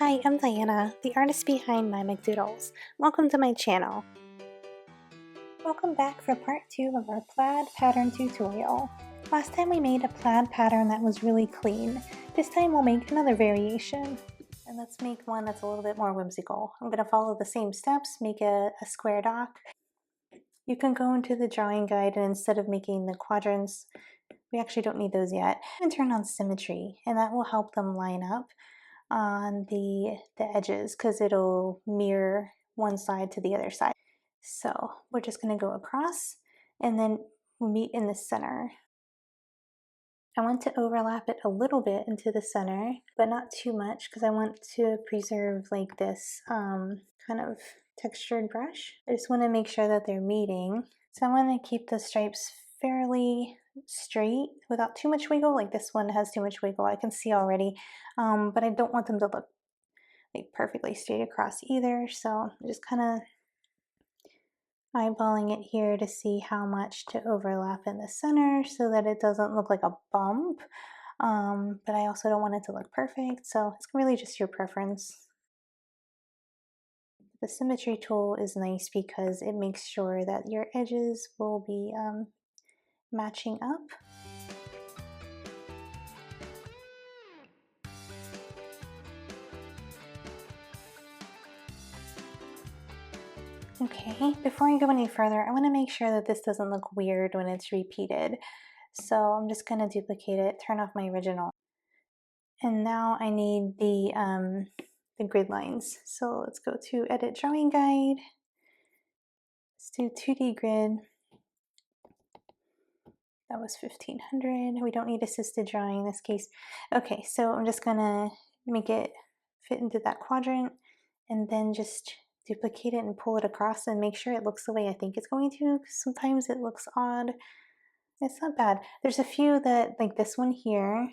Hi, I'm Diana, the artist behind MyMcDoodles. Welcome to my channel. Welcome back for part 2 of our plaid pattern tutorial. Last time we made a plaid pattern that was really clean. This time we'll make another variation. And let's make one that's a little bit more whimsical. I'm going to follow the same steps, make a square dock. You can go into the drawing guide and instead of making the quadrants, we actually don't need those yet, and turn on symmetry, and that will help them line up on the edges because it'll mirror one side to the other side. So we're just going to go across and then we'll meet in the center. I want to overlap it a little bit into the center, but not too much because I want to preserve like this kind of textured brush. I just want to make sure that they're meeting. So I want to keep the stripes fairly straight without too much wiggle. Like this one has too much wiggle, I can see already, but I don't want them to look like perfectly straight across either. So I'm just kind of eyeballing it here to see how much to overlap in the center so that it doesn't look like a bump, but I also don't want it to look perfect, so it's really just your preference. The symmetry tool is nice because it makes sure that your edges will be matching up. Okay, before I go any further, I want to make sure that this doesn't look weird when it's repeated. So I'm just going to duplicate it, turn off my original. And now I need the grid lines. So let's go to Edit Drawing Guide. Let's do 2D grid. That was 1500. We don't need assisted drawing in this case. Okay, so I'm just going to make it fit into that quadrant and then just duplicate it and pull it across and make sure it looks the way I think it's going to. Sometimes it looks odd. It's not bad. There's a few that, like this one here,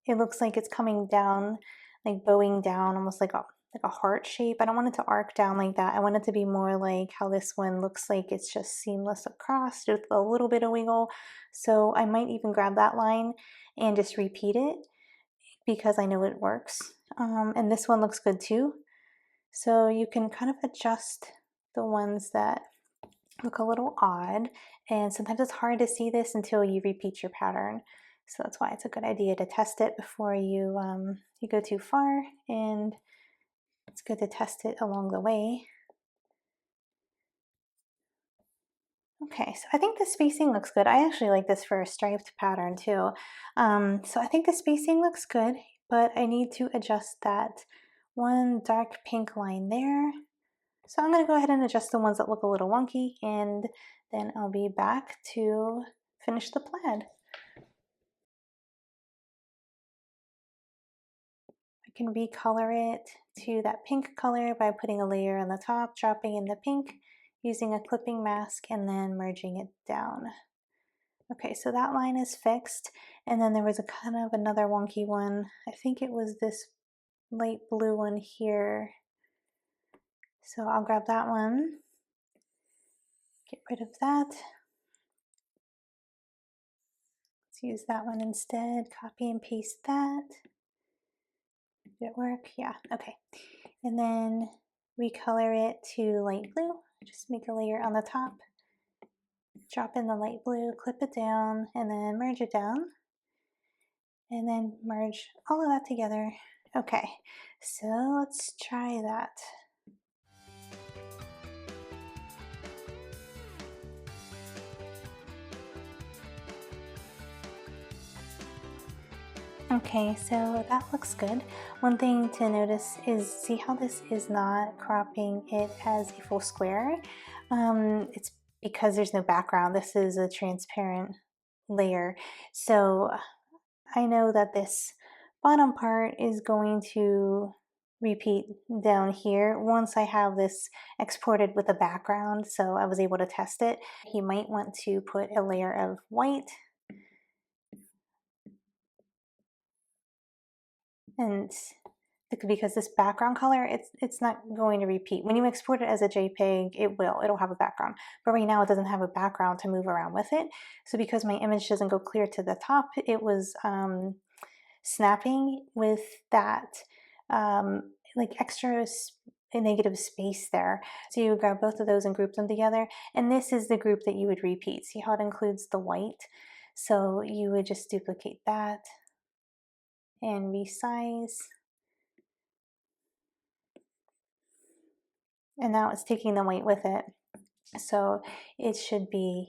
it looks like it's coming down, like bowing down, almost like a heart shape. I don't want it to arc down like that. I want it to be more like how this one looks like it's just seamless across with a little bit of wiggle. So I might even grab that line and just repeat it because I know it works. And this one looks good too. So you can kind of adjust the ones that look a little odd, and sometimes it's hard to see this until you repeat your pattern. So that's why it's a good idea to test it before you go too far, and it's good to test it along the way. Okay, so I think the spacing looks good. I actually like this for a striped pattern too. So I think the spacing looks good, but I need to adjust that one dark pink line there. So I'm going to go ahead and adjust the ones that look a little wonky, and then I'll be back to finish the plaid. I can recolor it to that pink color by putting a layer on the top, dropping in the pink, using a clipping mask, and then merging it down. Okay, so that line is fixed, and then there was a kind of another wonky one. I think it was this light blue one here. So I'll grab that one, get rid of that. Let's use that one instead, copy and paste that. Did it work? Yeah, okay. And then recolor it to light blue. Just make a layer on the top, drop in the light blue, clip it down, and then merge it down. And then merge all of that together. Okay, so let's try that. Okay, so that looks good. One thing to notice is, see how this is not cropping it as a full square? It's because there's no background. This is a transparent layer. So I know that this bottom part is going to repeat down here once I have this exported with a background, so I was able to test it. You might want to put a layer of white, and because this background color, it's not going to repeat. When you export it as a JPEG, it'll have a background, but right now it doesn't have a background to move around with it. So because my image doesn't go clear to the top, it was snapping with that like extra negative space there. So you would grab both of those and group them together. And this is the group that you would repeat. See how it includes the white? So you would just duplicate that and resize. And now it's taking the white with it. So it should be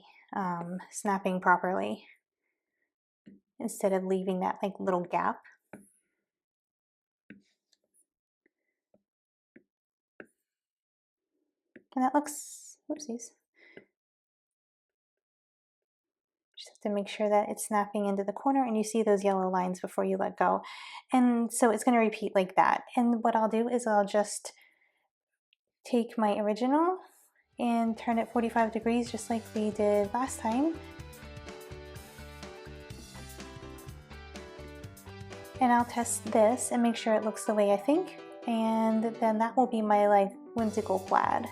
snapping properly instead of leaving that like little gap. And that looks, whoopsies. Just have to make sure that it's snapping into the corner and you see those yellow lines before you let go. And so it's going to repeat like that. And what I'll do is I'll just take my original and turn it 45 degrees just like we did last time. And I'll test this and make sure it looks the way I think. And then that will be my like whimsical plaid.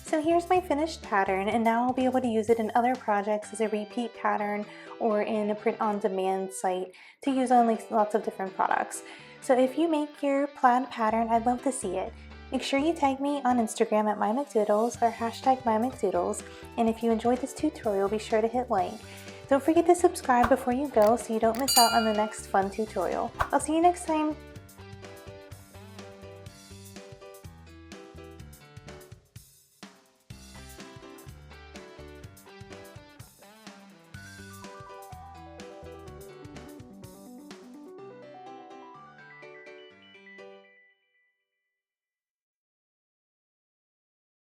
So here's my finished pattern, and now I'll be able to use it in other projects as a repeat pattern or in a print-on-demand site to use on like lots of different products. So if you make your plaid pattern, I'd love to see it. Make sure you tag me on Instagram at MyMcDoodles or hashtag MyMcDoodles, and if you enjoyed this tutorial, be sure to hit like. Don't forget to subscribe before you go so you don't miss out on the next fun tutorial. I'll see you next time.